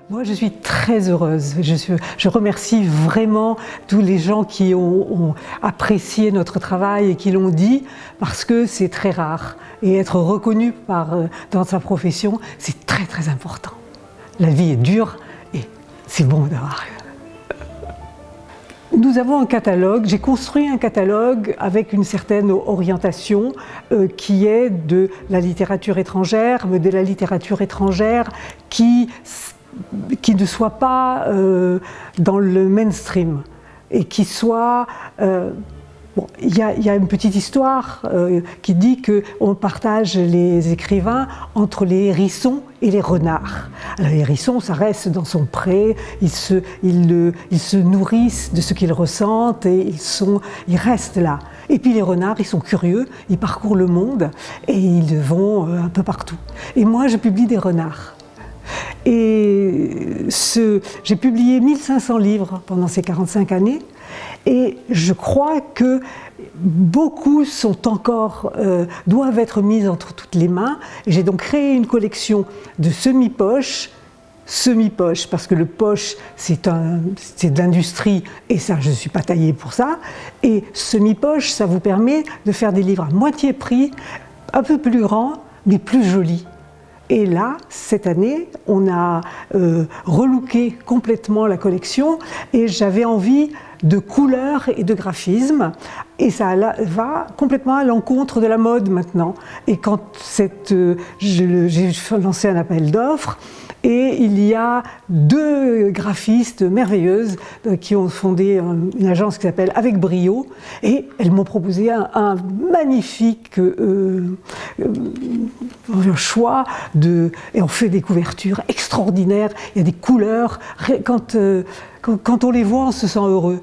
Moi, je suis très heureuse. Je remercie vraiment tous les gens qui ont apprécié notre travail et qui l'ont dit, parce que c'est très rare. Et être reconnu dans sa profession, c'est très très important. La vie est dure et c'est bon d'avoir. Nous avons un catalogue, j'ai construit un catalogue avec une certaine orientation qui est de la littérature étrangère, mais de la littérature étrangère qui ne soit pas dans le mainstream et qui soit... il y a une petite histoire qui dit qu'on partage les écrivains entre les hérissons et les renards. Alors, les hérissons, ça reste dans son pré, ils se nourrissent de ce qu'ils ressentent et ils restent là. Et puis les renards, ils sont curieux, ils parcourent le monde et ils vont un peu partout. Et moi, je publie des renards. Et j'ai publié 1500 livres pendant ces 45 années et je crois que beaucoup doivent être mis entre toutes les mains. J'ai donc créé une collection de semi-poches, parce que le poche c'est de l'industrie et ça je ne suis pas taillée pour ça, et semi-poche ça vous permet de faire des livres à moitié prix, un peu plus grands mais plus jolis. Et là, cette année, on a relooké complètement la collection et j'avais envie de couleurs et de graphisme. Et ça va complètement à l'encontre de la mode maintenant. Et quand j'ai lancé un appel d'offres, et il y a 2 graphistes merveilleuses qui ont fondé une agence qui s'appelle Avec Brio, et elles m'ont proposé un magnifique choix et on fait des couvertures extraordinaires, il y a des couleurs, quand on les voit on se sent heureux.